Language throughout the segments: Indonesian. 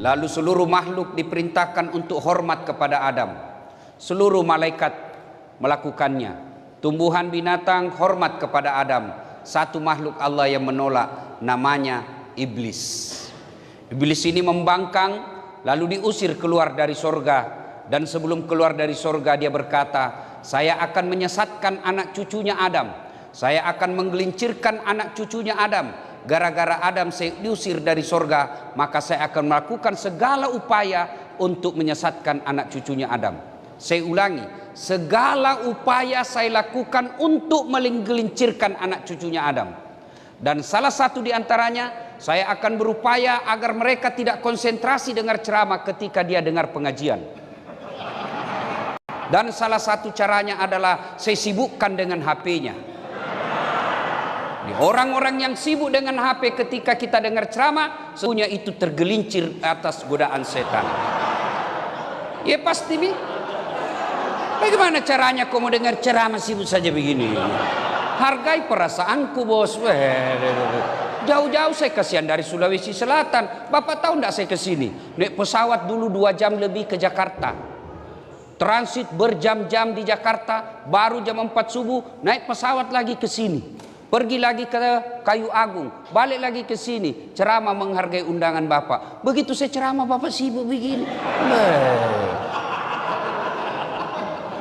Lalu seluruh makhluk diperintahkan untuk hormat kepada Adam. Seluruh malaikat melakukannya. Tumbuhan binatang hormat kepada Adam. Satu makhluk Allah yang menolak, namanya iblis. Iblis ini membangkang lalu diusir keluar dari sorga. Dan sebelum keluar dari sorga dia berkata, saya akan menyesatkan anak cucunya Adam. Saya akan menggelincirkan anak cucunya Adam. Gara-gara Adam saya diusir dari sorga, maka saya akan melakukan segala upaya untuk menyesatkan anak cucunya Adam. Saya ulangi, segala upaya saya lakukan untuk menggelincirkan anak cucunya Adam. Dan salah satu di antaranya, saya akan berupaya agar mereka tidak konsentrasi dengar ceramah ketika dia dengar pengajian. Dan salah satu caranya adalah saya sibukkan dengan HP-nya. Orang-orang yang sibuk dengan HP ketika kita dengar ceramah, sesungguhnya itu tergelincir atas godaan setan. Ya pasti nih. Bagaimana caranya kau mau dengar ceramah sibuk saja begini? Hargai perasaanku bos. Jauh-jauh saya kasihan dari Sulawesi Selatan. Bapak tahu enggak saya ke sini? Naik pesawat dulu 2 jam lebih ke Jakarta. Transit berjam-jam di Jakarta, baru jam 4 subuh naik pesawat lagi ke sini. Pergi lagi ke Kayu Agung, balik lagi ke sini, ceramah menghargai undangan Bapak. Begitu saya ceramah Bapak sibuk begini.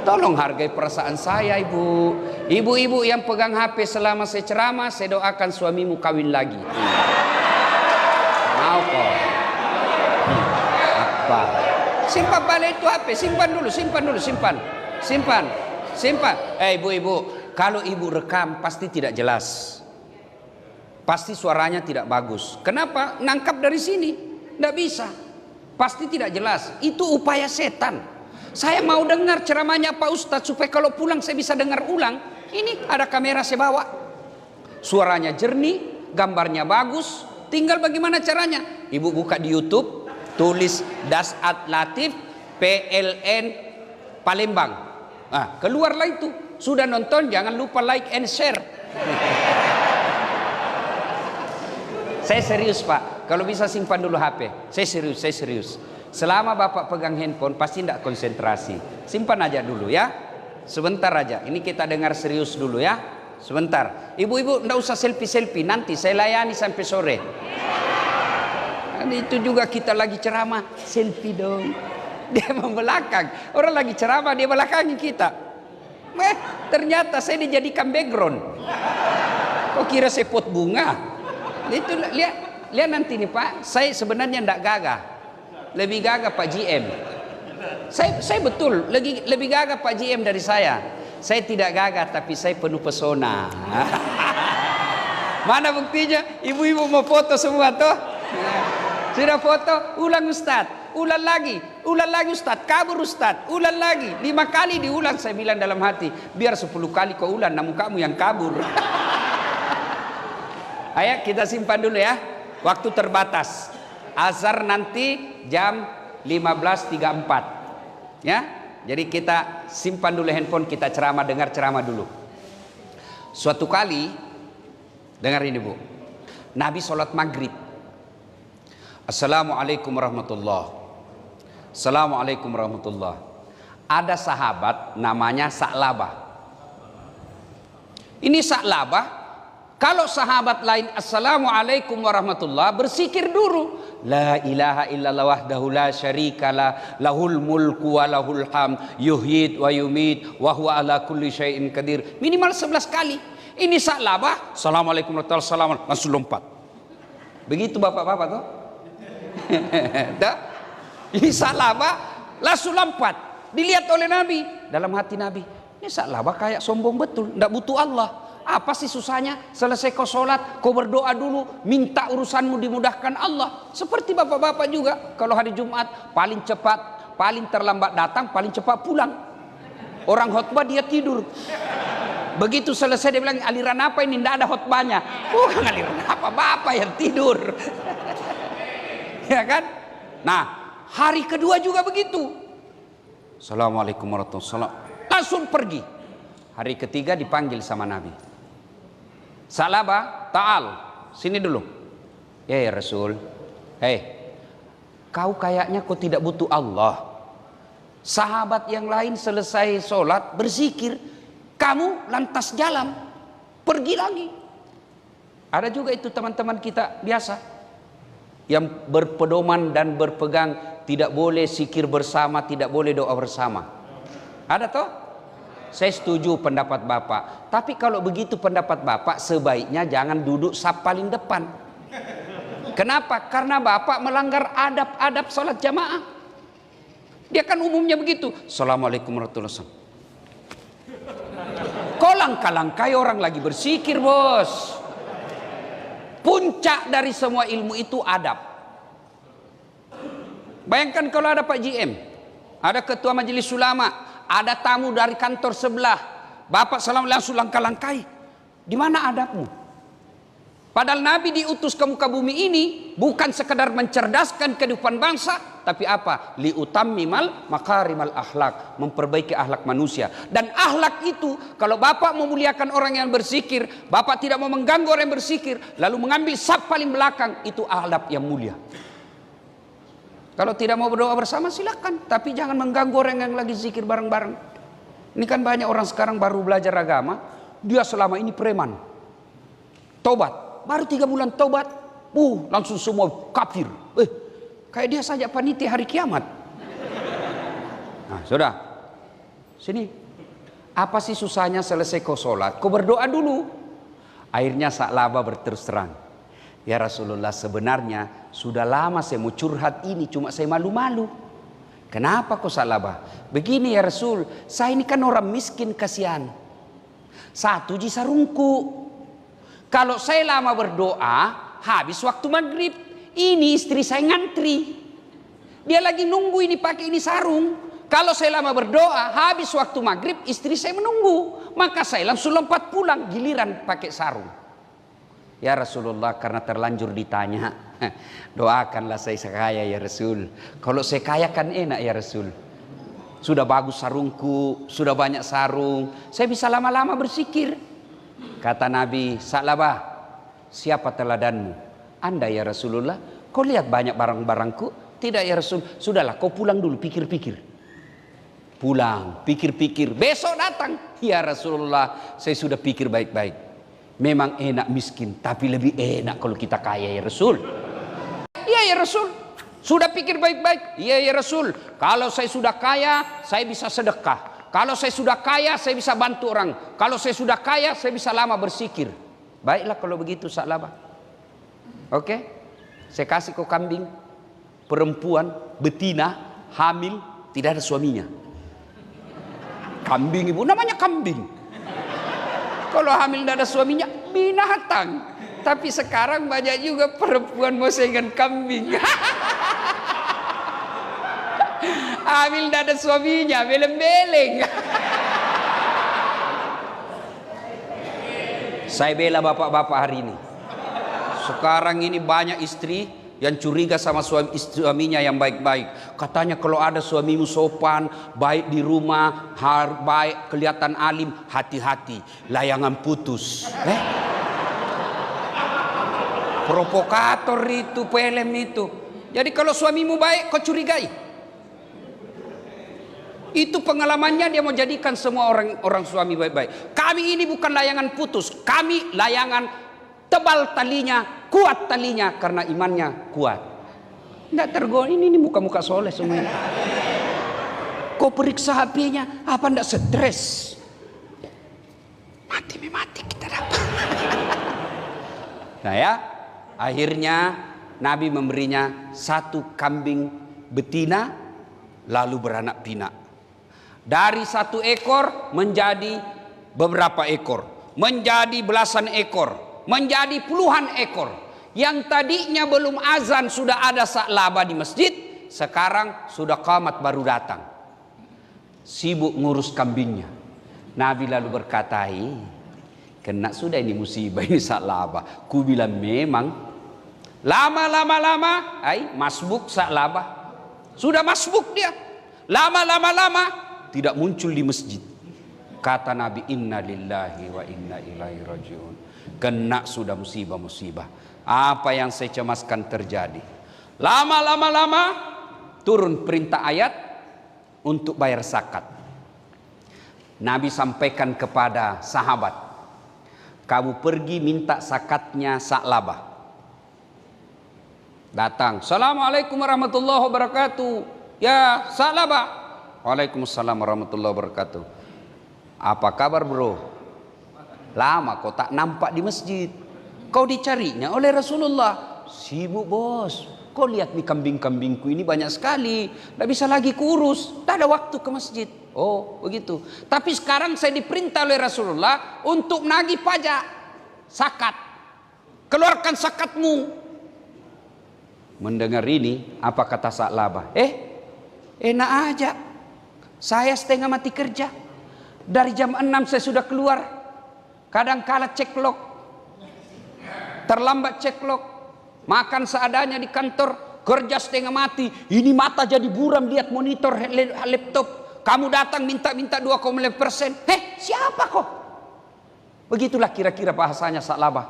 Tolong hargai perasaan saya Ibu. Ibu-ibu yang pegang HP selama saya ceramah, saya doakan suamimu kawin lagi. Mau kok? Apa? Simpan balik itu HP, simpan dulu. Ibu-ibu. Kalau ibu rekam pasti tidak jelas. Pasti suaranya tidak bagus. Kenapa? Nangkap dari sini. Tidak bisa. Pasti tidak jelas. Itu upaya setan. Saya mau dengar ceramahnya Pak Ustadz supaya kalau pulang saya bisa dengar ulang. Ini ada kamera saya bawa. Suaranya jernih, gambarnya bagus. Tinggal bagaimana caranya? Ibu buka di YouTube, tulis Dasat Latif PLN Palembang. Nah, keluarlah itu. Sudah nonton, jangan lupa like and share. Saya serius Pak, kalau bisa simpan dulu HP. Saya serius. Selama Bapak pegang handphone pasti tidak konsentrasi. Simpan aja dulu ya. Sebentar aja, ini kita dengar serius dulu ya. Sebentar. Ibu-ibu tidak usah selfie-selfie, nanti saya layani sampai sore. Dan itu juga kita lagi ceramah, selfie dong. Dia membelakang. Orang lagi ceramah, dia belakangi kita. Ternyata saya dijadikan background. Kok kira saya pot bunga? Itu lihat nanti nih Pak. Saya sebenarnya tidak gagah. Lebih gagah Pak GM. Saya betul lebih gagah Pak GM dari saya. Saya tidak gagah tapi saya penuh pesona. Mana buktinya? Ibu-ibu mau foto semua toh? Sudah foto? Ulang Ustadz. Ulang lagi Ustadz, kabur Ustadz, ulang lagi, 5 kali diulang. Saya bilang dalam hati, biar 10 kali kau ulang, namun kamu yang kabur. Ayo kita simpan dulu ya, waktu terbatas. Azhar nanti jam 15.34 ya. Jadi kita simpan dulu handphone, kita dengar ceramah dulu. Suatu kali, dengar ini Bu, Nabi sholat maghrib. Assalamualaikum warahmatullahi. Assalamualaikum warahmatullahi. Ada sahabat namanya Sa'labah. Ini Sa'labah, kalau sahabat lain Assalamualaikum warahmatullahi, bersikir dulu. La ilaha illallah wahdahu la syarikalah, lahul mulku wa lahul hamd, yuhyid wa yumit, wa huwa ala kulli syai'in qadir. Minimal 11 kali. Ini Sa'labah, Assalamualaikum warahmatullahi wabarakatuh, langsung lompat. Begitu bapak-bapak tuh. Ini Sa'labah langsung lompat. Dilihat oleh Nabi. Dalam hati Nabi, ini Sa'labah kayak sombong betul, tidak butuh Allah. Apa sih susahnya? Selesai kau sholat, kau berdoa dulu, minta urusanmu dimudahkan Allah. Seperti bapak-bapak juga, kalau hari Jumat paling cepat, paling terlambat datang, paling cepat pulang. Orang khotbah dia tidur. Begitu selesai dia bilang, aliran apa ini? Tidak ada khotbahnya. Bukan aliran apa, bapak yang tidur. Ya kan? Nah, hari kedua juga begitu. Assalamualaikum warahmatullahi wabarakatuh. Langsung pergi. Hari ketiga dipanggil sama Nabi. Sa'labah, ta'al, sini dulu. Ya Rasul. kau kayaknya kau tidak butuh Allah. Sahabat yang lain selesai sholat berzikir, kamu lantas jalan, pergi lagi. Ada juga itu teman-teman kita biasa yang berpedoman dan berpegang tidak boleh zikir bersama, tidak boleh doa bersama. Ada toh? Saya setuju pendapat Bapak. Tapi kalau begitu pendapat Bapak, sebaiknya jangan duduk saf paling depan. Kenapa? Karena Bapak melanggar adab-adab sholat jamaah. Dia kan umumnya begitu. Assalamualaikum warahmatullahi wabarakatuh. Kau langkah-langkai orang lagi berzikir, bos. Puncak dari semua ilmu itu adab. Bayangkan kalau ada Pak GM, ada ketua majelis ulama, ada tamu dari kantor sebelah, Bapak salam langsung langkah-langkai. Di mana adabmu? Padahal Nabi diutus ke muka bumi ini bukan sekedar mencerdaskan kehidupan bangsa, tapi apa? Liutammimal makarimal akhlak, memperbaiki akhlak manusia. Dan akhlak itu, kalau Bapak memuliakan orang yang berzikir, Bapak tidak mau mengganggu orang yang berzikir, lalu mengambil saf paling belakang, itu akhlak yang mulia. Kalau tidak mau berdoa bersama silakan, tapi jangan mengganggu orang yang lagi zikir bareng-bareng. Ini kan banyak orang sekarang baru belajar agama, dia selama ini preman. Tobat. Baru 3 bulan tobat, langsung semua kafir. Kayak dia saja panitia hari kiamat. Nah, sudah. Sini. Apa sih susahnya selesai kau sholat? Kau berdoa dulu. Akhirnya Sa'labah berterus terang. Ya Rasulullah, sebenarnya sudah lama saya mau curhat ini, cuma saya malu-malu. Kenapa kau Sa'labah? Begini ya Rasul, saya ini kan orang miskin, kasihan. 1 sarungku. Kalau saya lama berdoa, habis waktu maghrib, ini istri saya ngantri. Dia lagi nunggu ini pakai ini sarung. Kalau saya lama berdoa, habis waktu maghrib, istri saya menunggu. Maka saya langsung lompat pulang, giliran pakai sarung. Ya Rasulullah, karena terlanjur ditanya, doakanlah saya kaya ya Rasul. Kalau saya kaya kan enak ya Rasul. Sudah bagus sarungku, sudah banyak sarung, saya bisa lama-lama berzikir. Kata Nabi, Sa'labah, siapa teladanmu? Anda ya Rasulullah. Kau lihat banyak barang-barangku? Tidak ya Rasul. Sudahlah, kau pulang dulu, pikir-pikir. Pulang, pikir-pikir. Besok datang. Ya Rasulullah, saya sudah pikir baik-baik. Memang enak miskin, tapi lebih enak kalau kita kaya ya Rasul. Iya ya Rasul. Sudah pikir baik-baik. Iya ya Rasul. Kalau saya sudah kaya, saya bisa sedekah. Kalau saya sudah kaya, saya bisa bantu orang. Kalau saya sudah kaya, saya bisa lama berzikir. Baiklah kalau begitu Sa'labah. Oke? Saya kasih kau kambing. Perempuan, betina, hamil, tidak ada suaminya. Kambing ibu, namanya kambing. Kalau hamil tidak ada suaminya, binatang. Tapi sekarang banyak juga perempuan mau dengan kambing. Hamil tidak ada suaminya, beleng-beleng. Saya bela bapak-bapak hari ini. Sekarang ini banyak istri yang curiga sama suaminya yang baik-baik. Katanya kalau ada suamimu sopan, baik di rumah, baik, kelihatan alim, hati-hati, layangan putus. Provokator itu, pelem itu. Jadi kalau suamimu baik, kau curigai. Itu pengalamannya, dia mau jadikan semua orang suami baik-baik. Kami ini bukan layangan putus, kami layangan tebal talinya, kuat talinya karena imannya kuat. Tidak tergoda, ini muka-muka soleh semua ini. Kau periksa HP-nya, apa tidak stres? Mati kita dapat. Nah ya, akhirnya Nabi memberinya 1 kambing betina, lalu beranak pinak. Dari 1 ekor menjadi beberapa ekor, menjadi belasan ekor, menjadi puluhan ekor. Yang tadinya belum azan sudah ada Sa'labah di masjid, sekarang sudah qamat baru datang. Sibuk ngurus kambingnya. Nabi lalu berkata, kena sudah ini musibah ini Sa'labah. Ku bilang memang lama-lama masbuk Sa'labah. Sudah masbuk dia. Lama-lama tidak muncul di masjid. Kata Nabi, inna lillahi wa inna ilaihi rajiun. Kena sudah musibah-musibah. Apa yang saya cemaskan terjadi. Lama turun perintah ayat untuk bayar zakat. Nabi sampaikan kepada sahabat, kamu pergi minta zakatnya Sa'labah. Datang, Assalamualaikum warahmatullahi wabarakatuh. Ya Sa'labah. Waalaikumsalam warahmatullahi wabarakatuh. Apa kabar bro? Lama kau tak nampak di masjid. Kau dicarinya oleh Rasulullah. Sibuk bos. Kau lihat nih kambing-kambingku ini banyak sekali. Tidak bisa lagi kurus. Tak ada waktu ke masjid. Oh begitu. Tapi sekarang saya diperintah oleh Rasulullah untuk nagih pajak. Zakat. Keluarkan zakatmu. Mendengar ini, apa kata Sa'labah? Enak aja. Saya setengah mati kerja. Dari jam 6 saya sudah keluar. Kadang kala cek log. Terlambat cek log. Makan seadanya di kantor, kerja setengah mati. Ini mata jadi buram lihat monitor laptop. Kamu datang minta 2,5%. Siapa kok? Begitulah kira-kira bahasanya Sa'labah.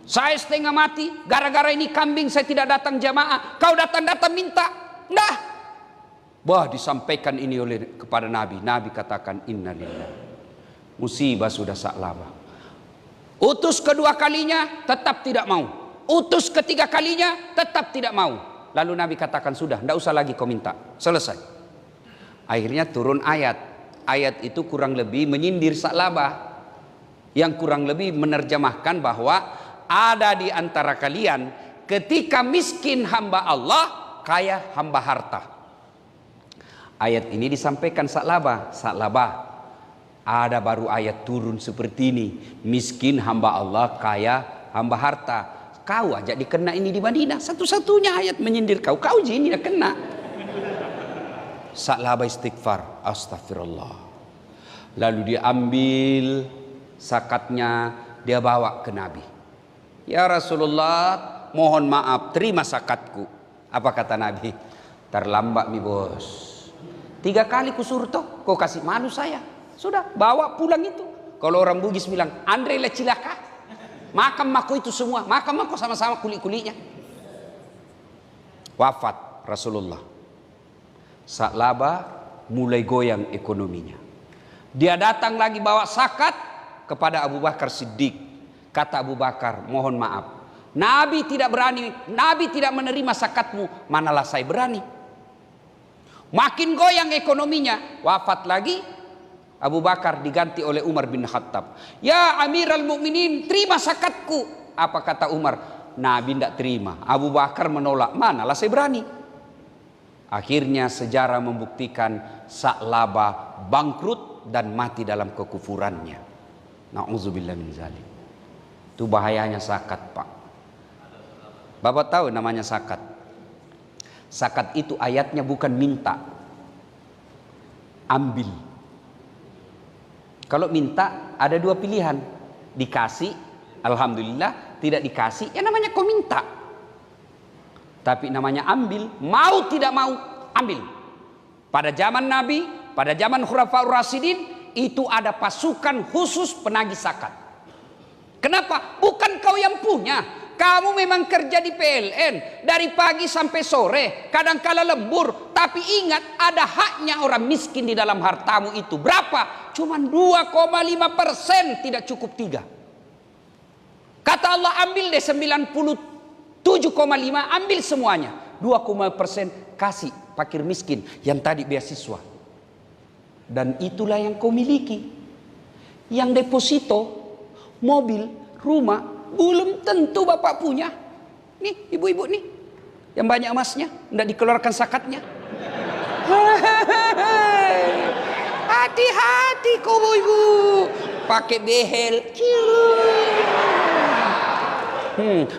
Saya setengah mati, gara-gara ini kambing saya tidak datang jamaah. Kau datang-datang minta. Nah. Wah, disampaikan ini kepada Nabi. Nabi katakan innalillahi. Musibah sudah Sa'labah. Utus kedua kalinya tetap tidak mau. Utus ketiga kalinya tetap tidak mau. Lalu Nabi katakan sudah, tidak usah lagi kau minta. Selesai. Akhirnya turun ayat. Ayat itu kurang lebih menyindir Sa'labah. Yang kurang lebih menerjemahkan bahwa ada di antara kalian ketika miskin hamba Allah, kaya hamba harta. Ayat ini disampaikan Sa'labah. Sa'labah, ada baru ayat turun seperti ini. Miskin hamba Allah, kaya hamba harta. Kau aja dikena ini di Madinah. Satu-satunya ayat menyindir kau. Kau ini dah kena. Sa'labah istighfar. Astagfirullah. Lalu dia ambil zakatnya. Dia bawa ke Nabi. Ya Rasulullah, mohon maaf, terima zakatku. Apa kata Nabi? Terlambat mi bos. 3 kali kusuruh toh, kau kasih malu saya. Sudah, bawa pulang itu. Kalau orang Bugis bilang, Andre lah cilaka. Makan mako itu semua, makan mako sama-sama kulit-kulitnya. Wafat Rasulullah. Sa'labah mulai goyang ekonominya. Dia datang lagi bawa zakat kepada Abu Bakar Siddiq. Kata Abu Bakar, mohon maaf. Nabi tidak berani, Nabi tidak menerima zakatmu, manalah saya berani. Makin goyang ekonominya, wafat lagi. Abu Bakar diganti oleh Umar bin Khattab. Ya Amirul Mukminin, terima zakatku. Apa kata Umar? Nabi tidak terima. Abu Bakar menolak. Manalah saya berani. Akhirnya sejarah membuktikan Sa'labah bangkrut dan mati dalam kekufurannya. Na'udzubillah min zalik. Itu bahayanya zakat, Pak. Bapak tahu namanya zakat. Zakat itu ayatnya bukan minta. Ambil. Kalau minta ada 2 pilihan. Dikasih, alhamdulillah. Tidak dikasih, ya namanya kau minta. Tapi namanya ambil. Mau tidak mau, ambil. Pada zaman Nabi, pada zaman Khulafaur Rasyidin, itu ada pasukan khusus penagih zakat. Kenapa? Bukan kau yang punya. Kamu memang kerja di PLN dari pagi sampai sore, kadang-kala lembur, tapi ingat ada haknya orang miskin di dalam hartamu itu. Berapa? Cuman 2,5%, tidak cukup 3. Kata Allah, ambil deh 97,5, ambil semuanya. 2,5% kasih fakir miskin yang tadi beasiswa. Dan itulah yang kau miliki. Yang deposito, mobil, rumah, belum tentu bapak punya. Nih ibu-ibu nih, yang banyak emasnya, tidak dikeluarkan zakatnya. Hati-hati kau ibu, pakai behel.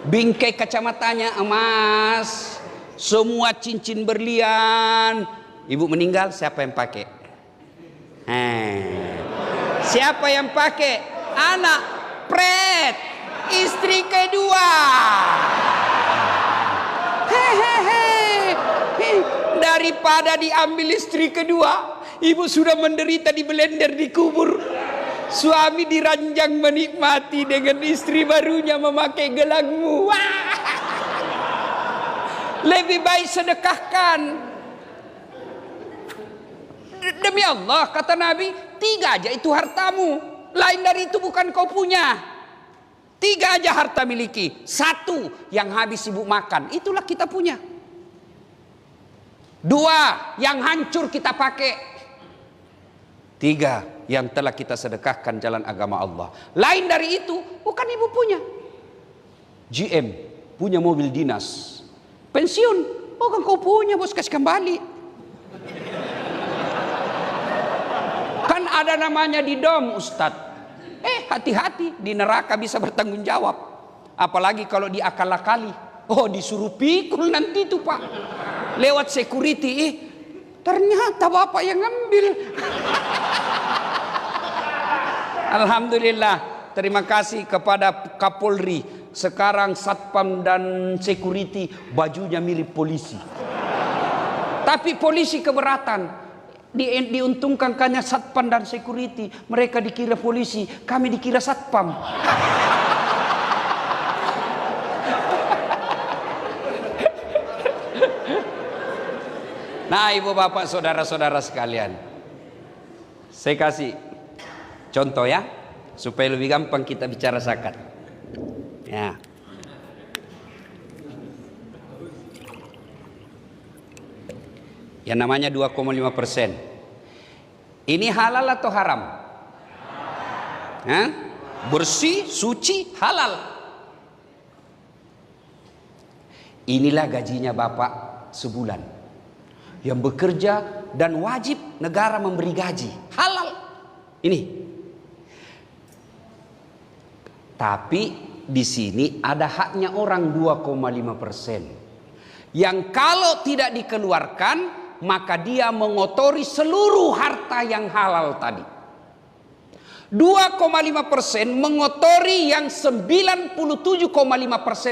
Bingkai kacamatanya emas, semua cincin berlian. Ibu meninggal, siapa yang pakai? Siapa yang pakai? Anak pret, istri kedua. Daripada diambil istri kedua, ibu sudah menderita di blender di kubur. Suami diranjang menikmati dengan istri barunya memakai gelangmu. Lebih baik sedekahkan. Demi Allah, kata Nabi, 3 aja itu hartamu. Lain dari itu bukan kau punya. 3 aja harta miliki. 1 yang habis sibuk makan, itulah kita punya. 2 yang hancur kita pakai. 3 yang telah kita sedekahkan jalan agama Allah. Lain dari itu bukan ibu punya. GM punya mobil dinas, pensiun, bukan kau punya, bos, kasih kembali. Kan ada namanya di dom, Ustadz. Hati-hati, di neraka bisa bertanggung jawab. Apalagi kalau diakal-akali. Oh, disuruh pikul nanti tuh, Pak. Lewat security, ternyata Bapak yang ngambil. Alhamdulillah, terima kasih kepada Kapolri. Sekarang satpam dan security bajunya mirip polisi. Tapi polisi keberatan. Diuntungkan hanya satpam dan security. Mereka dikira polisi, kami dikira satpam. Nah, ibu bapak saudara-saudara sekalian, saya kasih contoh ya, supaya lebih gampang kita bicara zakat. Ya. Yang namanya 2,5%. Ini halal atau haram? Hah? Bersih, suci, halal. Inilah gajinya bapak sebulan. Yang bekerja dan wajib negara memberi gaji. Halal. Ini. Tapi di sini ada haknya orang 2,5%. Yang kalau tidak dikeluarkan, maka dia mengotori seluruh harta yang halal tadi. 2,5% mengotori yang 97,5%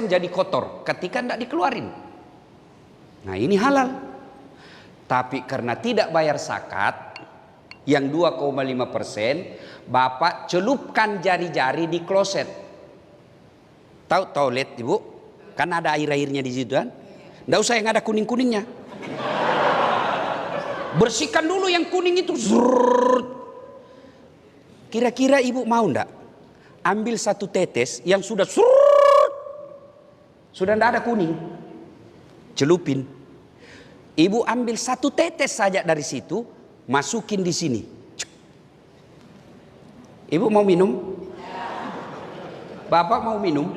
jadi kotor ketika tidak dikeluarin. Nah, ini halal. Tapi karena tidak bayar zakat yang 2,5%, bapak celupkan jari-jari di kloset. Tahu toilet, ibu? Kan ada air-airnya di situ kan? Nggak usah yang ada kuning-kuningnya. Bersihkan dulu yang kuning itu. Kira-kira ibu mau ndak ambil 1 tetes yang sudah sudah ndak ada kuning, celupin. Ibu ambil 1 tetes saja dari situ, masukin di sini. Ibu mau minum? Bapak mau minum?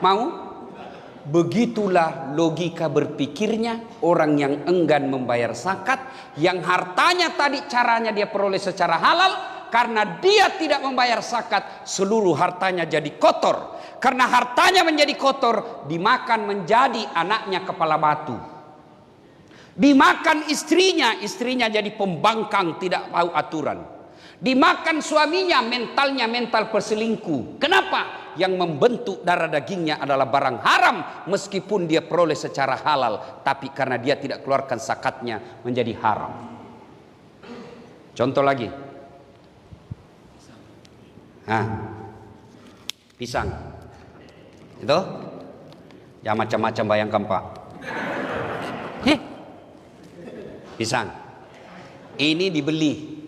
Mau? Begitulah logika berpikirnya orang yang enggan membayar zakat, yang hartanya tadi caranya dia peroleh secara halal. Karena dia tidak membayar zakat, seluruh hartanya jadi kotor. Karena hartanya menjadi kotor, dimakan menjadi anaknya kepala batu. Dimakan istrinya jadi pembangkang, tidak tahu aturan. Dimakan suaminya, mentalnya mental perselingkuh. Kenapa? Yang membentuk darah dagingnya adalah barang haram, meskipun dia peroleh secara halal, tapi karena dia tidak keluarkan zakatnya menjadi haram. Contoh lagi. Pisang. Itu? Ya macam-macam bayangkan, Pak. Pisang. Ini dibeli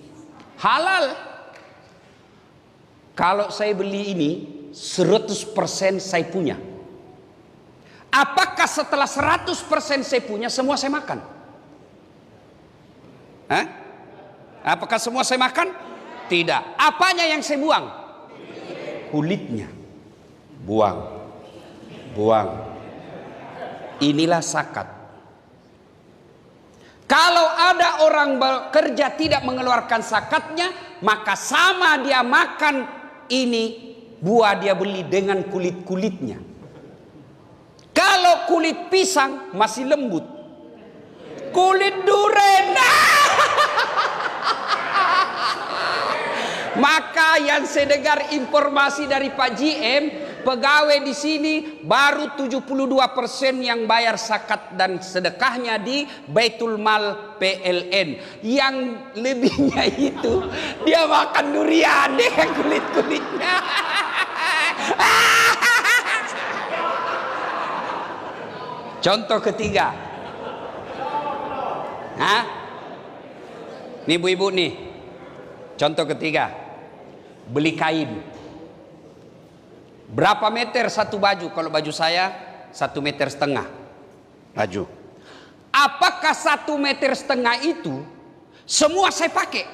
halal. Kalau saya beli ini 100% saya punya. Apakah setelah 100% saya punya semua saya makan? Apakah semua saya makan? Tidak. Apanya yang saya buang? Kulitnya. Buang. Inilah zakat. Kalau ada orang bekerja tidak mengeluarkan zakatnya, maka sama dia makan ini buah dia beli dengan kulit-kulitnya. Kalau kulit pisang masih lembut, kulit durian. Maka yang saya dengar informasi dari Pak GM, pegawai di sini baru 72% yang bayar zakat dan sedekahnya di Baitul Mal PLN. Yang lebihnya itu dia makan durian dengan kulit-kulitnya. Contoh ketiga. Hah? Nih ibu-ibu nih. Contoh ketiga. Beli kain. Berapa meter satu baju? Kalau baju saya 1,5 meter baju. Apakah 1,5 meter itu semua saya pakai?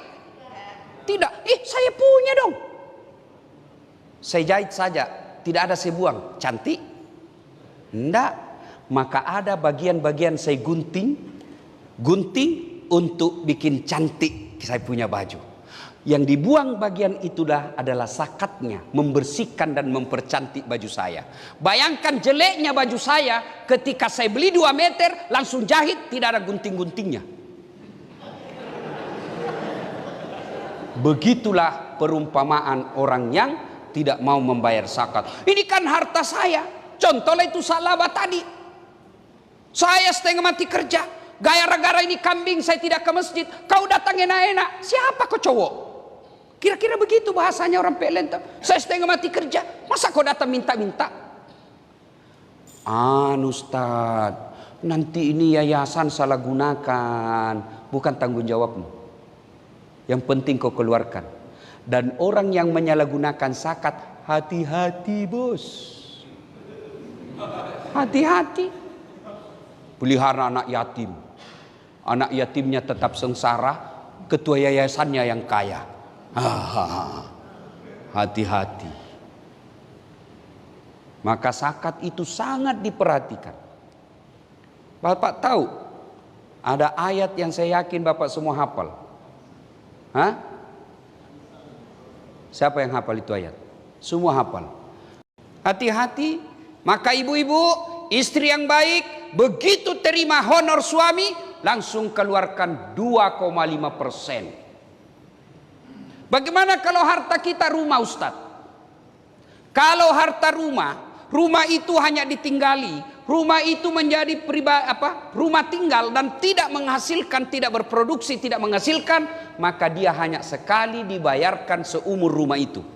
Tidak. Saya punya dong. Saya jahit saja, tidak ada saya buang. Cantik? Enggak. Maka ada bagian-bagian saya gunting untuk bikin cantik saya punya baju. Yang dibuang bagian itulah adalah sakatnya, membersihkan dan mempercantik baju saya. Bayangkan jeleknya baju saya ketika saya beli 2 meter langsung jahit, tidak ada gunting-guntingnya. Begitulah perumpamaan orang yang tidak mau membayar zakat. Ini kan harta saya. Contohnya itu Salaba tadi. Saya setengah mati kerja, gara-gara ini kambing saya tidak ke masjid. Kau datang enak-enak, siapa kau cowok? Kira-kira begitu bahasanya orang PLN. Saya setengah mati kerja, masa kau datang minta-minta? Ustaz, nanti ini yayasan salah gunakan, bukan tanggung jawabmu. Yang penting kau keluarkan. Dan orang yang menyalahgunakan zakat, hati-hati bos. Hati-hati. Pelihara anak yatim. Anak yatimnya tetap sengsara, ketua yayasannya yang kaya. Hati-hati. Maka zakat itu sangat diperhatikan. Bapak tahu ada ayat yang saya yakin Bapak semua hafal. Siapa yang hafal itu ayat? Semua hafal. Hati-hati. Maka ibu-ibu, istri yang baik, begitu terima honor suami, langsung keluarkan 2,5%. Bagaimana kalau harta kita rumah, Ustaz? Kalau harta rumah itu hanya ditinggali, rumah itu menjadi rumah tinggal dan tidak menghasilkan, tidak berproduksi, tidak menghasilkan, maka dia hanya sekali dibayarkan seumur rumah itu.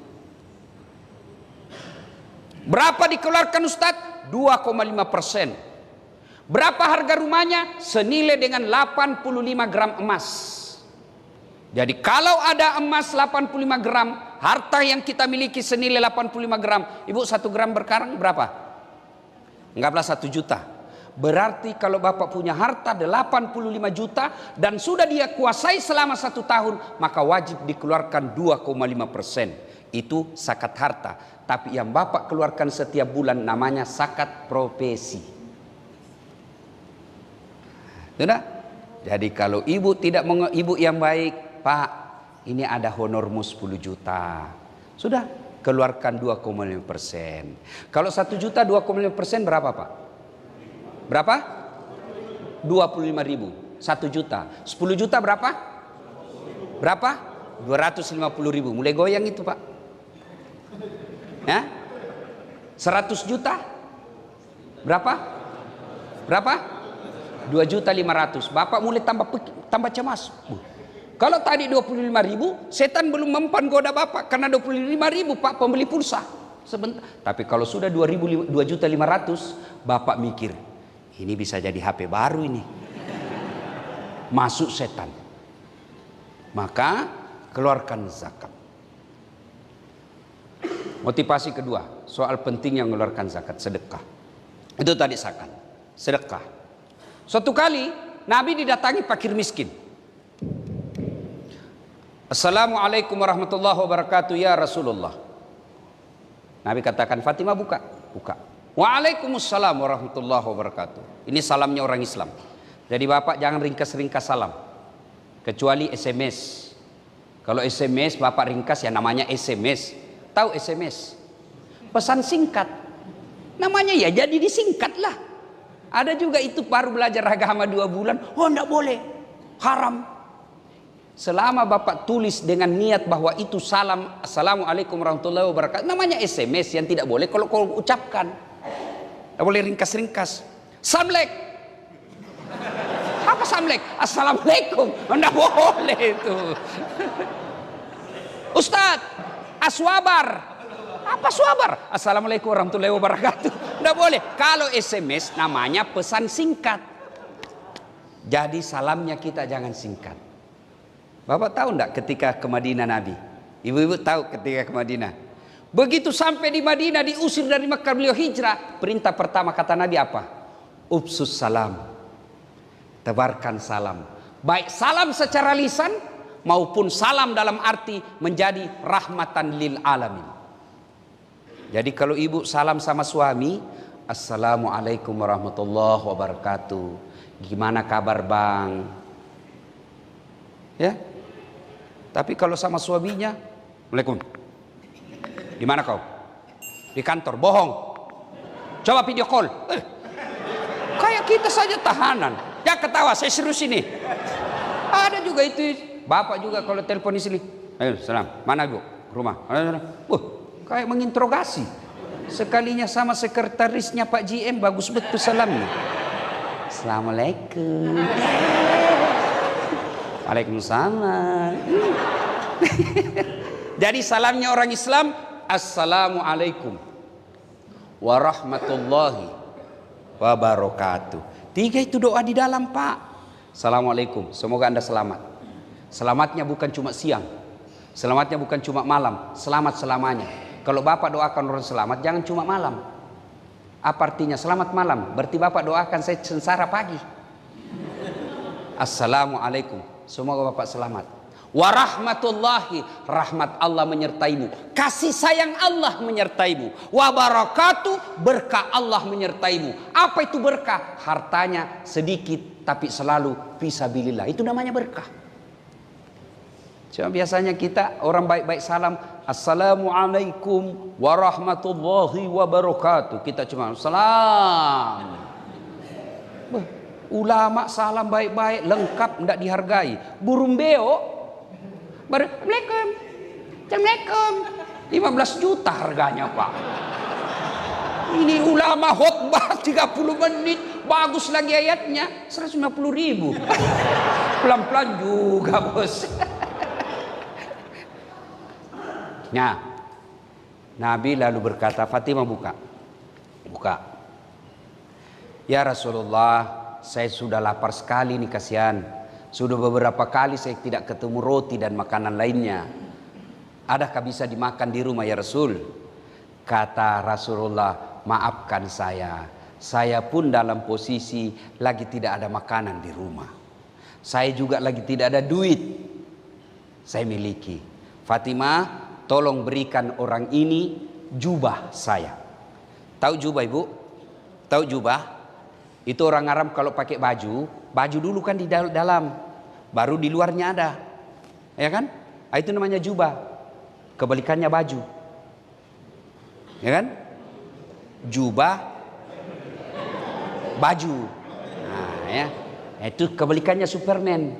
Berapa dikeluarkan Ustaz? 2,5%. Berapa harga rumahnya? Senilai dengan 85 gram emas. Jadi kalau ada emas 85 gram, harta yang kita miliki senilai 85 gram. Ibu 1 gram berkarang berapa? Anggaplah 1 juta. Berarti kalau Bapak punya harta 85 juta dan sudah dia kuasai selama 1 tahun, maka wajib dikeluarkan 2,5%. Itu zakat harta. Tapi yang Bapak keluarkan setiap bulan namanya zakat profesi. Sudah? Jadi kalau ibu ibu yang baik, Pak, ini ada honormu 10 juta. Sudah, keluarkan 2,5%. Kalau 1 juta 2,5% berapa, Pak? Berapa? 25.000. 1 juta. 10 juta berapa? Berapa? 250.000. Mulai goyang itu, Pak. Ya? 100 juta? Berapa? Berapa? 2.500.000. Bapak mulai tambah cemas. Kalau tadi 25.000, setan belum mempan goda Bapak karena 25.000 Pak pembeli pulsa. Sebentar. Tapi kalau sudah 2.500.000, Bapak mikir, ini bisa jadi HP baru ini. Masuk setan. Maka keluarkan zakat. Motivasi kedua, soal pentingnya mengeluarkan zakat, sedekah. Itu tadi zakat, sedekah. Suatu kali Nabi didatangi fakir miskin. Assalamualaikum warahmatullahi wabarakatuh ya Rasulullah. Nabi katakan, Fatimah buka. Waalaikumsalam warahmatullahi wabarakatuh. Ini salamnya orang Islam. Jadi Bapak jangan ringkas-ringkas salam. Kecuali SMS. Kalau SMS Bapak ringkas ya namanya SMS. Tahu SMS? Pesan singkat. Namanya ya jadi disingkat lah. Ada juga itu baru belajar agama 2 bulan. Oh enggak boleh. Haram. Selama Bapak tulis dengan niat bahwa itu salam, Assalamualaikum warahmatullahi wabarakatuh, namanya SMS yang tidak boleh kalau kau ucapkan. Tidak boleh ringkas-ringkas. Samlek. Apa samlek? Assalamualaikum. Tidak boleh itu. Ustadz, aswabar. Apa swabar? Assalamualaikum warahmatullahi wabarakatuh. Nggak boleh. Kalau SMS namanya pesan singkat. Jadi salamnya kita jangan singkat. Bapak tahu enggak ketika ke Madinah Nabi? Ibu-ibu tahu ketika ke Madinah. Begitu sampai di Madinah, diusir dari Mekah, beliau hijrah. Perintah pertama kata Nabi apa? Upsus salam. Tebarkan salam. Baik salam secara lisan maupun salam dalam arti menjadi rahmatan lil alamin. Jadi kalau ibu salam sama suami, Assalamualaikum warahmatullahi wabarakatuh. Gimana kabar bang? Ya. Tapi kalau sama suaminya, Waalaikumsalam. Di mana kau? Di kantor. Bohong. Coba video call. Kayak kita saja tahanan. Ya ketawa, saya serius ini. Ada juga itu. Bapak juga kalau telepon di sini. Ayo, salam. Mana ibu? Rumah. Kayak menginterogasi. Sekalinya sama sekretarisnya Pak GM, bagus betul salamnya. Assalamualaikum. Waalaikumsalam. Jadi salamnya orang Islam, Assalamualaikum warahmatullahi wabarakatuh. 3 itu doa di dalam Pak. Assalamualaikum, semoga Anda selamat. Selamatnya bukan cuma siang, selamatnya bukan cuma malam, selamat selamanya. Kalau Bapak doakan orang selamat, jangan cuma malam. Apa artinya selamat malam? Berarti Bapak doakan saya sengsara pagi. Assalamualaikum, semoga Bapak selamat. Warahmatullahi, rahmat Allah menyertaimu, kasih sayang Allah menyertaimu. Wabarakatuh, berkah Allah menyertaimu. Apa itu berkah? Hartanya sedikit tapi selalu fisabilillah. Itu namanya berkah. Cuma biasanya kita orang baik-baik salam, Assalamualaikum warahmatullahi wabarakatuh. Kita cuma salam. Ulama salam baik-baik, lengkap, tidak dihargai. Burung beo, Assalamualaikum, Assalamualaikum, 15 juta harganya Pak. Ini ulama khotbah 30 menit, bagus lagi ayatnya, 150.000. Pelan-pelan juga bos. Nah, Nabi lalu berkata, Fatimah buka. Ya Rasulullah, saya sudah lapar sekali nih, kasihan. Sudah beberapa kali saya tidak ketemu roti dan makanan lainnya. Adakah bisa dimakan di rumah ya Rasul? Kata Rasulullah, maafkan saya. Saya pun dalam posisi lagi tidak ada makanan di rumah. Saya juga lagi tidak ada duit. Saya miliki. Fatimah, tolong berikan orang ini jubah saya. Tahu jubah ibu? Tahu jubah? Itu orang Arab kalau pakai baju dulu kan di dalam, baru di luarnya ada, ya kan? Itu namanya jubah, kebalikannya baju, ya kan? Jubah, baju, nah ya, itu kebalikannya Superman.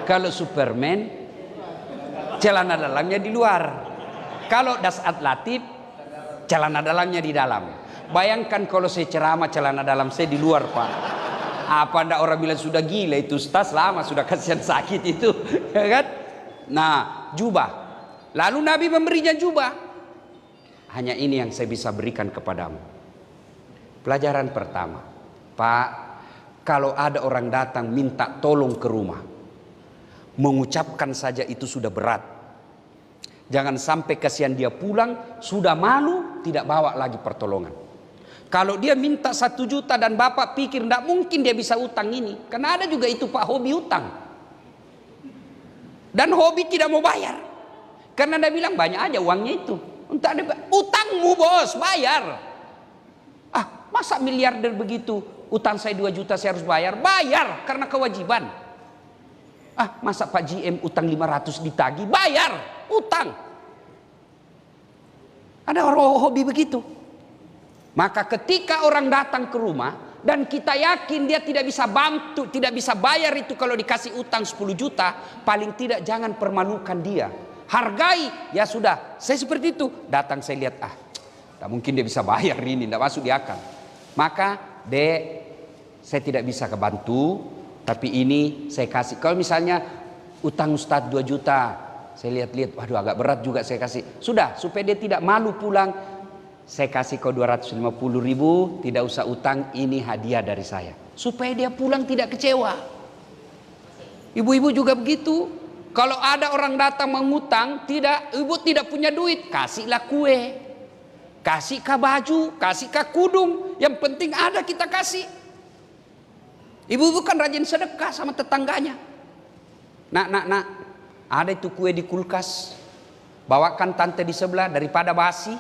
Kalau Superman, celana dalamnya di luar. Kalau Dasat Latif, celana dalamnya di dalam. Bayangkan kalau saya ceramah celana dalam saya di luar Pak. Apa ndak orang bilang sudah gila itu ustaz, lama sudah kasihan sakit itu, ya kan? Nah, jubah. Lalu Nabi memberinya jubah. Hanya ini yang saya bisa berikan kepadamu. Pelajaran pertama, Pak, kalau ada orang datang minta tolong ke rumah, mengucapkan saja itu sudah berat. Jangan sampai kasihan dia pulang sudah malu tidak bawa lagi pertolongan. Kalau dia minta 1 juta dan bapak pikir tidak mungkin dia bisa utang ini, karena ada juga itu Pak hobi utang, dan hobi tidak mau bayar, karena dia bilang banyak aja uangnya itu. Untuk ada utangmu bos, bayar. Masa miliarder begitu, utang saya 2 juta saya harus bayar? Bayar karena kewajiban. Masa Pak GM utang 500 ditagih? Bayar, utang. Ada orang hobi begitu. Maka ketika orang datang ke rumah dan kita yakin dia tidak bisa bantu, tidak bisa bayar itu kalau dikasih utang 10 juta, paling tidak jangan permalukan dia. Hargai, ya sudah. Saya seperti itu. Datang saya lihat, tak mungkin dia bisa bayar ini, tidak masuk di akal. Maka, Dek, saya tidak bisa kebantu, tapi ini saya kasih. Kalau misalnya utang Ustadz 2 juta, saya lihat-lihat, waduh agak berat juga saya kasih. Sudah, supaya dia tidak malu pulang. saya kasih kau 250.000, tidak usah utang, ini hadiah dari saya. Supaya dia pulang tidak kecewa. Ibu-ibu juga begitu. Kalau ada orang datang mengutang, ibu tidak punya duit, kasihlah kue, kasihkah baju, kasihkah kudung, yang penting ada kita kasih. Ibu-ibu kan rajin sedekah sama tetangganya. Nak, ada itu kue di kulkas, bawakan tante di sebelah daripada basi.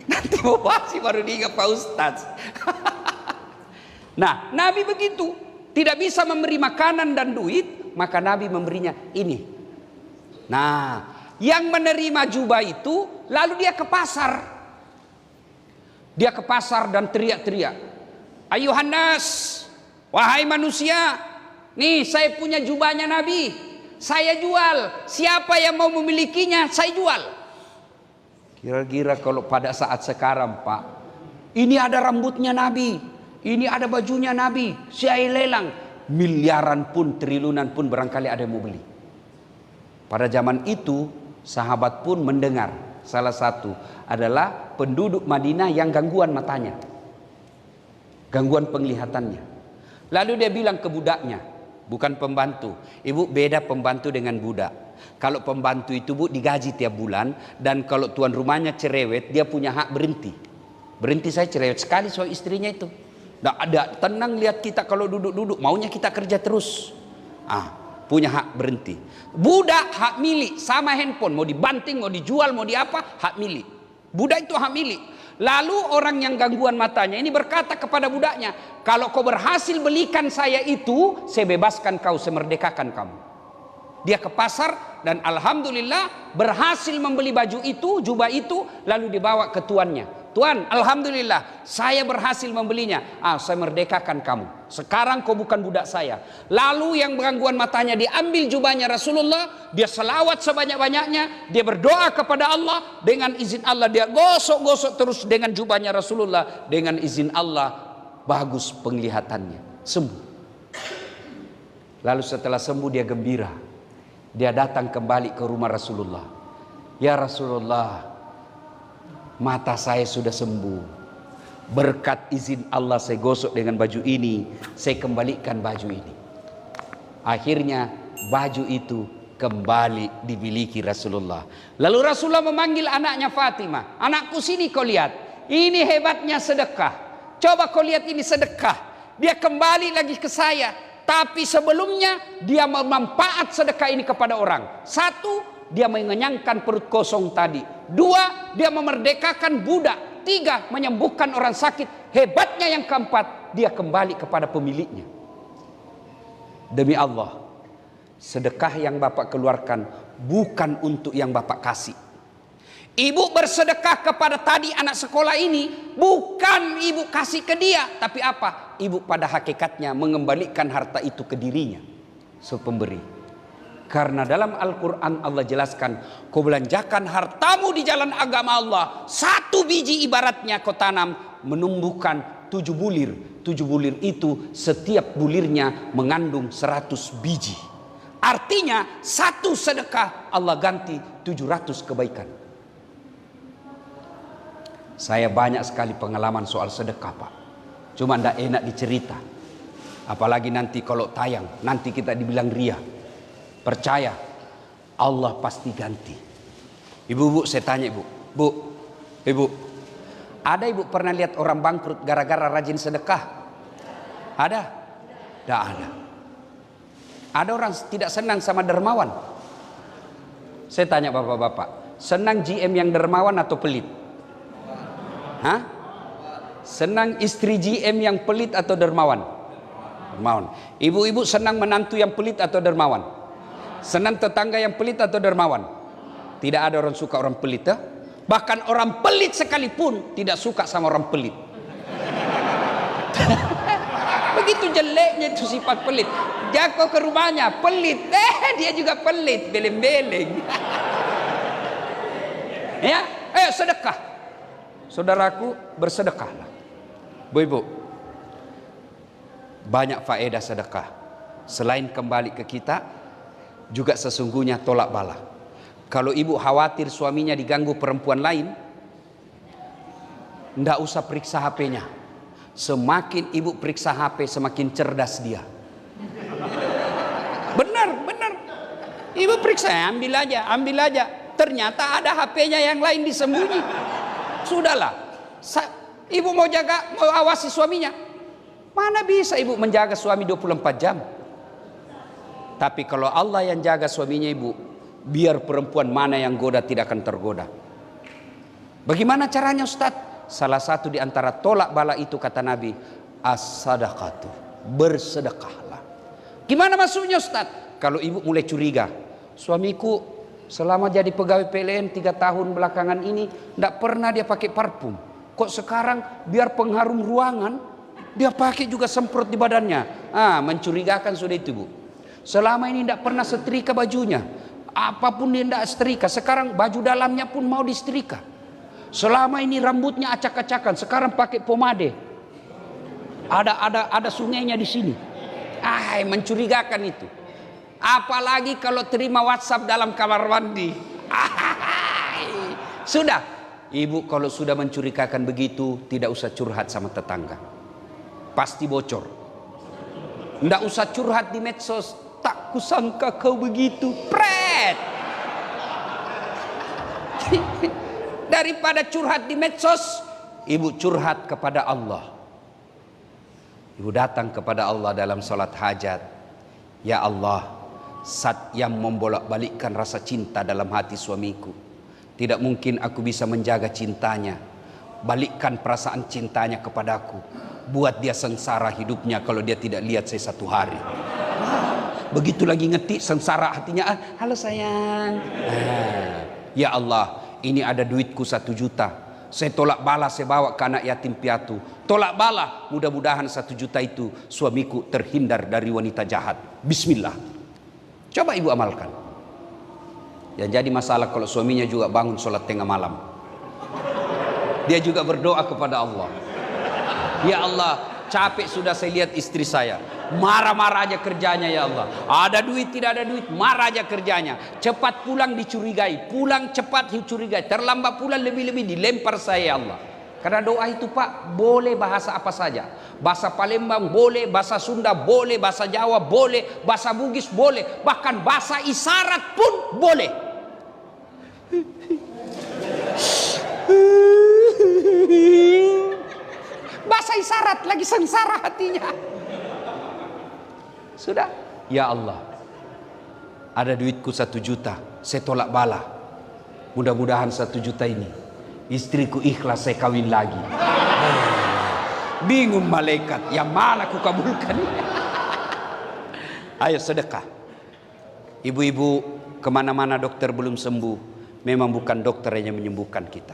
Nanti mau basi baru diingat Pak Ustadz. Nah, Nabi begitu, tidak bisa memberi makanan dan duit, maka Nabi memberinya ini. Nah, yang menerima jubah itu lalu dia ke pasar. Dia ke pasar dan teriak-teriak, "Ayuhan nas, wahai manusia, nih saya punya jubahnya Nabi, saya jual. Siapa yang mau memilikinya, saya jual." Kira-kira kalau pada saat sekarang, Pak, ini ada rambutnya Nabi, ini ada bajunya Nabi, saya lelang, miliaran pun, triliunan pun barangkali ada yang mau beli. Pada zaman itu sahabat pun mendengar, salah satu adalah penduduk Madinah yang gangguan matanya, gangguan penglihatannya. Lalu dia bilang ke budaknya, bukan pembantu. Ibu, beda pembantu dengan budak. Kalau pembantu itu, Bu, digaji tiap bulan, dan kalau tuan rumahnya cerewet, dia punya hak berhenti. Berhenti, saya cerewet sekali soal istrinya itu. Nggak ada tenang lihat kita kalau duduk-duduk, maunya kita kerja terus. Punya hak berhenti. Budak hak milik, sama handphone, mau dibanting, mau dijual, mau diapa, hak milik. Budak itu hak milik. Lalu orang yang gangguan matanya ini berkata kepada budaknya, "Kalau kau berhasil belikan saya itu, saya bebaskan kau, saya merdekakan kamu." Dia ke pasar dan alhamdulillah berhasil membeli baju itu, jubah itu, lalu dibawa ke tuannya. "Tuan, alhamdulillah saya berhasil membelinya. Saya merdekakan kamu. Sekarang kau bukan budak saya." Lalu yang gangguan matanya diambil jubahnya Rasulullah, dia selawat sebanyak-banyaknya, dia berdoa kepada Allah, dengan izin Allah dia gosok-gosok terus dengan jubahnya Rasulullah, dengan izin Allah bagus penglihatannya, sembuh. Lalu setelah sembuh dia gembira. Dia datang kembali ke rumah Rasulullah. "Ya Rasulullah, mata saya sudah sembuh. Berkat izin Allah saya gosok dengan baju ini, saya kembalikan baju ini." Akhirnya baju itu kembali dimiliki Rasulullah. Lalu Rasulullah memanggil anaknya Fatimah, "Anakku, sini kau lihat. Ini hebatnya sedekah. Coba kau lihat ini sedekah. Dia kembali lagi ke saya. Tapi sebelumnya dia memanfaat sedekah ini kepada orang. Satu, dia mengenyangkan perut kosong tadi. Dua, dia memerdekakan budak. Tiga, menyembuhkan orang sakit. Hebatnya yang keempat, dia kembali kepada pemiliknya." Demi Allah, sedekah yang Bapak keluarkan bukan untuk yang Bapak kasih. Ibu bersedekah kepada tadi anak sekolah ini, bukan ibu kasih ke dia, tapi apa? Ibu pada hakikatnya mengembalikan harta itu ke dirinya, pemberi. Karena dalam Al-Quran Allah jelaskan, kau belanjakan hartamu di jalan agama Allah, 1 biji ibaratnya kau tanam, menumbuhkan 7 bulir. 7 bulir itu setiap bulirnya mengandung 100 biji. Artinya 1 sedekah Allah ganti 700 kebaikan. Saya banyak sekali pengalaman soal sedekah, Pak. Cuma tidak enak dicerita. Apalagi nanti kalau tayang, nanti kita dibilang ria. Percaya, Allah pasti ganti. Ibu-ibu, saya tanya ibu. Ibu, ada ibu pernah lihat orang bangkrut gara-gara rajin sedekah? Ada? Tidak ada. Ada orang tidak senang sama dermawan? Saya tanya bapak-bapak, senang GM yang dermawan atau pelit? Senang istri GM yang pelit atau dermawan? Dermawan. Ibu-ibu senang menantu yang pelit atau dermawan? Senang tetangga yang pelit atau dermawan? Tidak ada orang suka orang pelit, ya? Bahkan orang pelit sekalipun tidak suka sama orang pelit. Begitu jeleknya itu sifat pelit. Jago ke rumahnya pelit, dia juga pelit, beleng-beleng. Ya, sedekah. Saudaraku, bersedekahlah. Bu-ibu, banyak faedah sedekah. Selain kembali ke kita, juga sesungguhnya tolak bala. Kalau ibu khawatir suaminya diganggu perempuan lain, ndak usah periksa HP-nya. Semakin ibu periksa HP, semakin cerdas dia. Benar. Ibu periksa, ambil aja. Ternyata ada HP-nya yang lain disembunyi. Sudahlah. Ibu mau awasi suaminya. Mana bisa ibu menjaga suami 24 jam? Tapi kalau Allah yang jaga suaminya ibu, biar perempuan mana yang goda tidak akan tergoda. Bagaimana caranya Ustaz? Salah satu di antara tolak bala itu kata Nabi, as-sadaqatu, bersedekahlah. Gimana maksudnya Ustaz? Kalau ibu mulai curiga, suamiku selama jadi pegawai PLN 3 tahun belakangan ini tidak pernah dia pakai parfum. Kok sekarang biar pengharum ruangan dia pakai juga semprot di badannya. Mencurigakan sudah itu bu. Selama ini tidak pernah setrika bajunya. Apapun dia tidak setrika. Sekarang baju dalamnya pun mau disetrika. Selama ini rambutnya acak-acakan. Sekarang pakai pomade. Ada sungainya di sini. Mencurigakan itu. Apalagi kalau terima WhatsApp dalam kamar mandi. Sudah. Ibu kalau sudah mencurigakan begitu, tidak usah curhat sama tetangga. Pasti bocor. Tidak usah curhat di medsos. Tak kusangka kau begitu. Pret. Daripada curhat di medsos, ibu curhat kepada Allah. Ibu datang kepada Allah dalam salat hajat. Ya Allah, zat yang membolak-balikkan rasa cinta dalam hati suamiku. Tidak mungkin aku bisa menjaga cintanya. Balikkan perasaan cintanya kepadaku. Buat dia sengsara hidupnya kalau dia tidak lihat saya satu hari. Begitu lagi ngetik sengsara hatinya. Halo sayang. Ya Allah, ini ada duitku 1 juta. Saya tolak bala, saya bawa ke anak yatim piatu. Tolak bala, mudah-mudahan 1 juta itu suamiku terhindar dari wanita jahat. Bismillah. Coba ibu amalkan. Yang jadi masalah kalau suaminya juga bangun sholat tengah malam. Dia juga berdoa kepada Allah. Ya Allah, capek sudah saya lihat istri saya. Marah-marah aja kerjanya ya Allah. Ada duit tidak ada duit, marah aja kerjanya. Cepat pulang dicurigai, pulang cepat dicurigai. Terlambat pulang lebih-lebih dilempar saya ya Allah. Karena doa itu Pak boleh bahasa apa saja. Bahasa Palembang boleh, bahasa Sunda boleh, bahasa Jawa boleh, bahasa Bugis boleh. Bahkan bahasa isyarat pun boleh. Bahasa isyarat lagi sengsara hatinya. Sudah, ya Allah, ada duitku 1 juta, saya tolak bala. Mudah-mudahan 1 juta ini istriku ikhlas saya kawin lagi. Bingung malaikat, yang mana aku kabulkan? Ayo sedekah. Ibu-ibu kemana-mana dokter belum sembuh, memang bukan dokter yang menyembuhkan kita.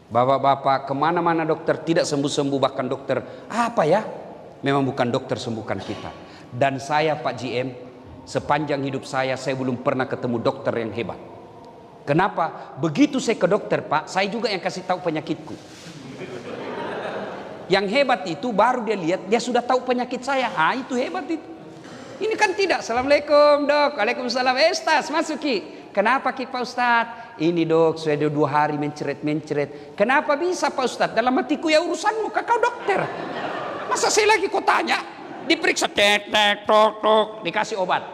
Bapak-bapak kemana-mana dokter tidak sembuh-sembuh, bahkan dokter apa ya? Memang bukan dokter sembuhkan kita. Dan saya Pak GM, sepanjang hidup saya belum pernah ketemu dokter yang hebat. Kenapa? Begitu saya ke dokter Pak, saya juga yang kasih tahu penyakitku. Yang hebat itu baru dia lihat, dia sudah tahu penyakit saya. Itu hebat itu. Ini kan tidak. Assalamualaikum dok. Waalaikumsalam. Ustaz masuki. Kenapa Ki Pak Ustadz? Ini dok, sudah 2 hari mencret. Kenapa bisa Pak Ustadz? Dalam hatiku ya urusanmu, kau dokter. Masa saya lagi kau tanya? Diperiksa, tok, dikasih obat.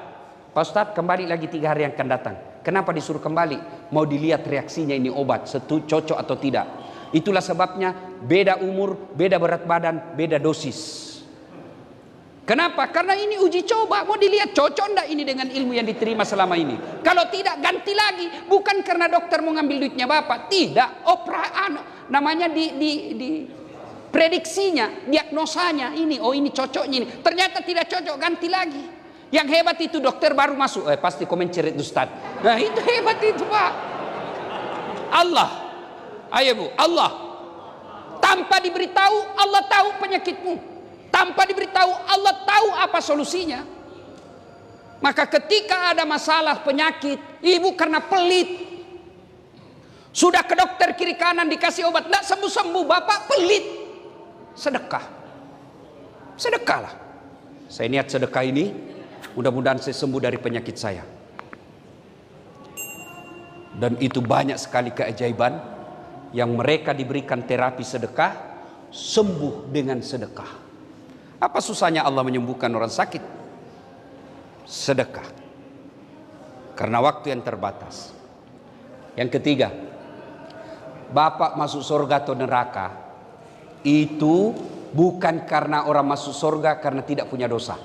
Pak Ustadz kembali lagi 3 hari yang akan datang. Kenapa disuruh kembali? Mau dilihat reaksinya ini obat, cocok atau tidak. Itulah sebabnya beda umur, beda berat badan, beda dosis. Kenapa? Karena ini uji coba, mau dilihat cocok enggak ini dengan ilmu yang diterima selama ini. Kalau tidak ganti lagi, bukan karena dokter mau ngambil duitnya Bapak, tidak. Namanya di prediksinya, diagnosanya ini, ini cocoknya ini. Ternyata tidak cocok, ganti lagi. Yang hebat itu dokter baru masuk, pasti komen cerit Ustaz. Nah itu hebat itu Pak. Allah, ayo Bu, Allah. Tanpa diberitahu, Allah tahu penyakitmu. Tanpa diberitahu, Allah tahu apa solusinya. Maka ketika ada masalah penyakit, ibu karena pelit, sudah ke dokter kiri kanan dikasih obat, tidak sembuh-sembuh, Bapak pelit. Sedekah. Sedekahlah. Saya niat sedekah ini, mudah-mudahan saya sembuh dari penyakit saya. Dan itu banyak sekali keajaiban yang mereka diberikan terapi sedekah sembuh dengan sedekah. Apa susahnya Allah menyembuhkan orang sakit? Sedekah. Karena waktu yang terbatas. Yang ketiga, Bapak masuk surga atau neraka itu bukan karena orang masuk surga karena tidak punya dosa.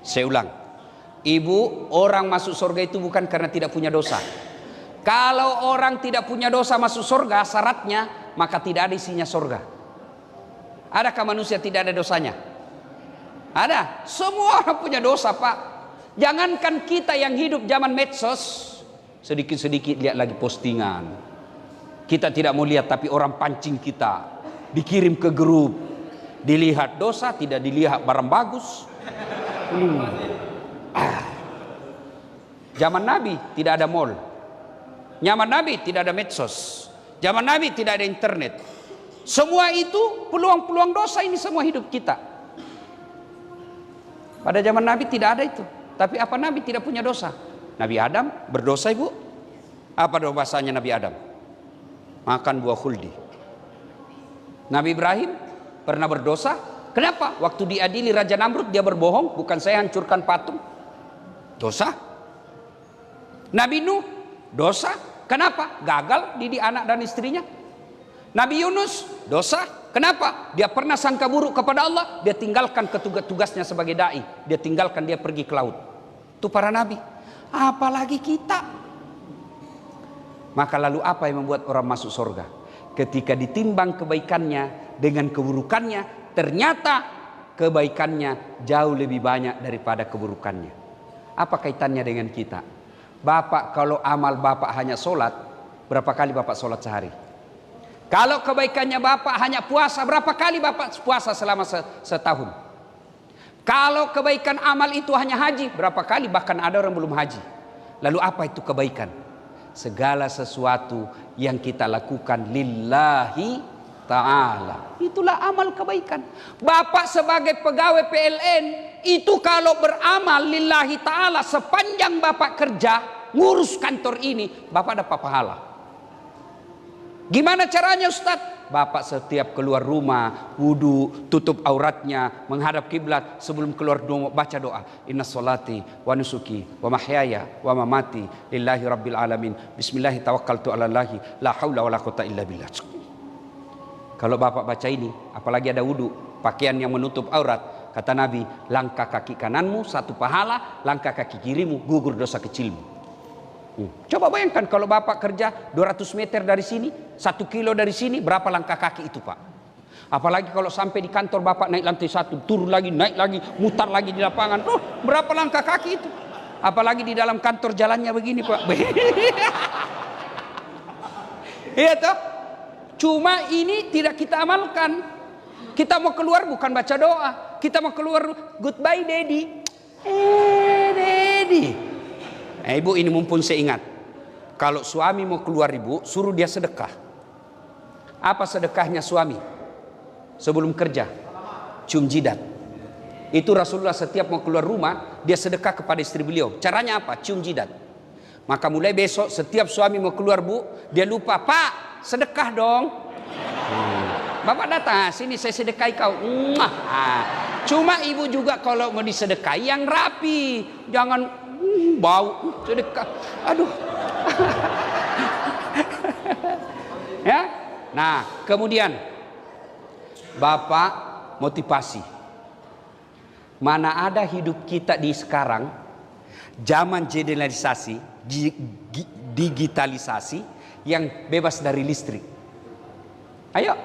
Saya ulang, Ibu, orang masuk surga itu bukan karena tidak punya dosa. Kalau orang tidak punya dosa masuk surga, syaratnya maka tidak ada isinya surga. Adakah manusia tidak ada dosanya? Ada. Semua orang punya dosa, Pak. Jangankan kita yang hidup zaman medsos, sedikit-sedikit lihat lagi postingan. Kita tidak mau lihat tapi orang pancing kita, dikirim ke grup, dilihat dosa, tidak dilihat barang bagus. Zaman Nabi tidak ada mall. Zaman Nabi tidak ada medsos. Zaman Nabi tidak ada internet. Semua itu peluang-peluang dosa ini semua hidup kita. Pada zaman Nabi tidak ada itu. Tapi apa Nabi tidak punya dosa? Nabi Adam berdosa, Ibu. Apa dosanya Nabi Adam? Makan buah khuldi. Nabi Ibrahim pernah berdosa. Kenapa? Waktu diadili Raja Namrud dia berbohong. Bukan saya hancurkan patung. Dosa. Nabi Nuh dosa. Kenapa? Gagal didik anak dan istrinya. Nabi Yunus dosa. Kenapa? Dia pernah sangka buruk kepada Allah. Dia tinggalkan tugasnya sebagai da'i. Dia tinggalkan, dia pergi ke laut. Itu para nabi. Apalagi kita. Maka lalu apa yang membuat orang masuk surga? Ketika ditimbang kebaikannya dengan keburukannya, ternyata kebaikannya jauh lebih banyak daripada keburukannya. Apa kaitannya dengan kita? Bapak, kalau amal Bapak hanya sholat, berapa kali Bapak sholat sehari? Kalau kebaikannya Bapak hanya puasa, berapa kali Bapak puasa selama setahun? Kalau kebaikan amal itu hanya haji, berapa kali bahkan ada orang belum haji? Lalu apa itu kebaikan? Segala sesuatu yang kita lakukan lillahi ta'ala, itulah amal kebaikan. Bapak sebagai pegawai PLN itu kalau beramal lillahi ta'ala, sepanjang Bapak kerja ngurus kantor ini, Bapak dapat pahala. Gimana caranya, Ustadz? Bapak setiap keluar rumah, wudu, tutup auratnya, menghadap kiblat, sebelum keluar baca doa. Inna sholati wa nusuki wa mahyaya wa mamati lillahi rabbil alamin. Bismillahi tawakkaltu ala Allahi la haula wa la quwata illa billah. Kalau Bapak baca ini, apalagi ada wudu, pakaian yang menutup aurat, kata Nabi, langkah kaki kananmu satu pahala, langkah kaki kirimu gugur dosa kecilmu. Coba bayangkan kalau Bapak kerja 200 meter dari sini, 1 kilo dari sini, berapa langkah kaki itu, Pak? Apalagi kalau sampai di kantor Bapak naik lantai 1, turun lagi, naik lagi, mutar lagi di lapangan. Berapa langkah kaki itu? Apalagi di dalam kantor jalannya begini, Pak. Iya toh? Cuma ini tidak kita amalkan. Kita mau keluar bukan baca doa. Kita mau keluar, goodbye daddy. Daddy. Ibu, ini mumpun saya ingat. Kalau suami mau keluar, Ibu, suruh dia sedekah. Apa sedekahnya suami? Sebelum kerja, cium jidat. Itu Rasulullah setiap mau keluar rumah, dia sedekah kepada istri beliau. Caranya apa? Cium jidat. Maka mulai besok setiap suami mau keluar, Bu, dia lupa, Pak, sedekah dong. Bapak datang, sini saya sedekahi kau. Cuma Ibu juga kalau mau disedekahi yang rapi, jangan bau sedekah. Aduh. Ya. Nah, kemudian Bapak motivasi. Mana ada hidup kita di sekarang zaman digitalisasi, digitalisasi yang bebas dari listrik. Ayo.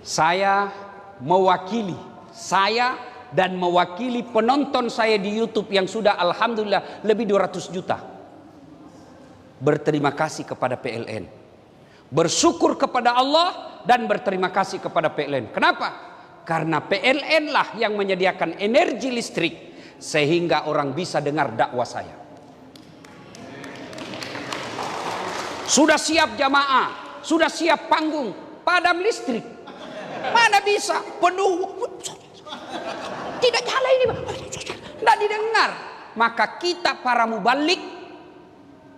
Saya mewakili dan mewakili penonton saya di YouTube yang sudah alhamdulillah lebih 200 juta. Berterima kasih kepada PLN. Bersyukur kepada Allah dan berterima kasih kepada PLN. Kenapa? Karena PLN lah yang menyediakan energi listrik sehingga orang bisa dengar dakwah saya. Sudah siap jamaah, sudah siap panggung, padam listrik. Mana bisa penuh. Tidak nyala ini, tidak didengar. Maka kita para mubalik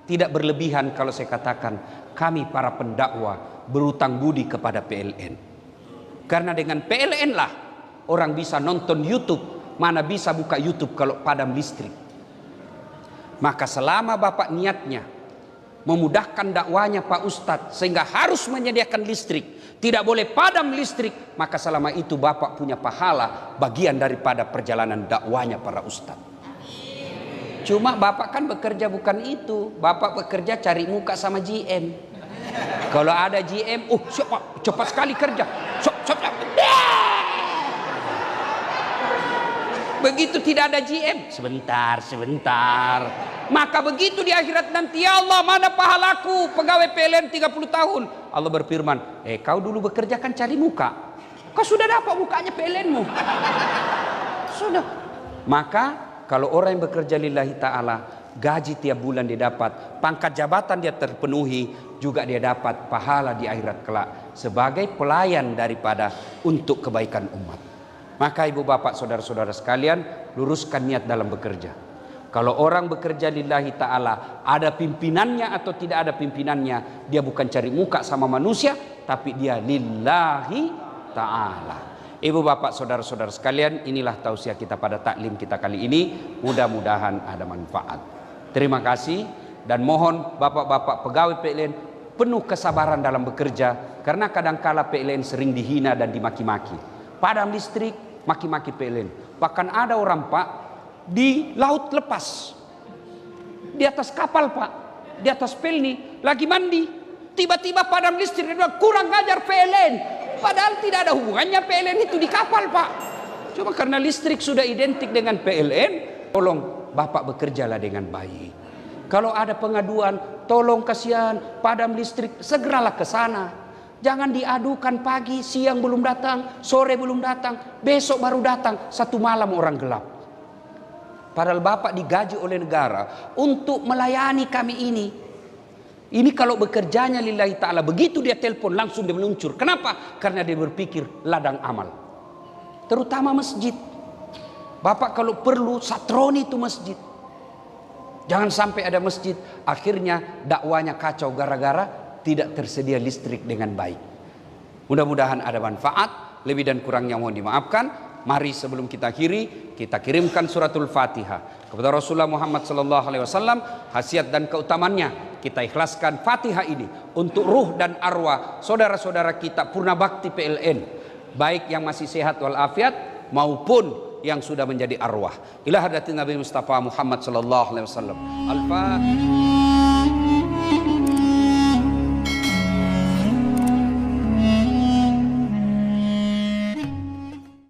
Tidak berlebihan kalau saya katakan kami para pendakwa berutang budi kepada PLN. Karena dengan PLN lah orang bisa nonton YouTube. Mana bisa buka YouTube kalau padam listrik. Maka selama Bapak niatnya memudahkan dakwanya Pak Ustadz sehingga harus menyediakan listrik, tidak boleh padam listrik, maka selama itu Bapak punya pahala bagian daripada perjalanan dakwanya para ustadz. Cuma Bapak kan bekerja bukan itu. Bapak bekerja cari muka sama GM. Kalau ada GM, cepat sekali kerja. Begitu tidak ada GM, sebentar. Maka begitu di akhirat nanti, ya Allah, mana pahalaku pegawai PLN 30 tahun. Allah berfirman, kau dulu bekerja kan cari muka. Kau sudah dapat mukanya PLN-mu. Sudah. Maka kalau orang yang bekerja lillahi ta'ala, gaji tiap bulan dia dapat, pangkat jabatan dia terpenuhi, juga dia dapat pahala di akhirat kelak sebagai pelayan daripada untuk kebaikan umat. Maka ibu bapak saudara-saudara sekalian, luruskan niat dalam bekerja. Kalau orang bekerja lillahi ta'ala, ada pimpinannya atau tidak ada pimpinannya, dia bukan cari muka sama manusia, tapi dia lillahi ta'ala. Ibu bapak saudara-saudara sekalian, inilah tausiah kita pada taklim kita kali ini. Mudah-mudahan ada manfaat. Terima kasih dan mohon bapak-bapak pegawai PLN penuh kesabaran dalam bekerja, karena kadangkala PLN sering dihina dan dimaki-maki. Padam listrik, maki-maki PLN. Bahkan ada orang Pak di laut lepas, di atas kapal Pak, di atas pelni lagi mandi, tiba-tiba padam listrik, dia bilang kurang ngajar PLN. Padahal tidak ada hubungannya PLN itu di kapal Pak. Cuma karena listrik sudah identik dengan PLN, tolong Bapak bekerjalah dengan baik. Kalau ada pengaduan, tolong kasihan padam listrik, segeralah ke sana. Jangan diadukan pagi, siang belum datang, sore belum datang, besok baru datang, satu malam orang gelap. Padahal Bapak digaji oleh negara untuk melayani kami ini. Ini kalau bekerjanya lillahi ta'ala, begitu dia telepon langsung dia meluncur. Kenapa? Karena dia berpikir ladang amal. Terutama masjid. Bapak kalau perlu satroni itu masjid. Jangan sampai ada masjid akhirnya dakwanya kacau gara-gara tidak tersedia listrik dengan baik. Mudah-mudahan ada manfaat. Lebih dan kurangnya mohon dimaafkan. Mari sebelum kita akhiri, kita kirimkan suratul Fatihah kepada Rasulullah Muhammad SAW. Khasiat dan keutamannya kita ikhlaskan Fatihah ini untuk ruh dan arwah saudara-saudara kita purna bakti PLN, baik yang masih sehat walafiat maupun yang sudah menjadi arwah. Ila hadatin Nabi Mustafa Muhammad SAW. Al-Fatihah.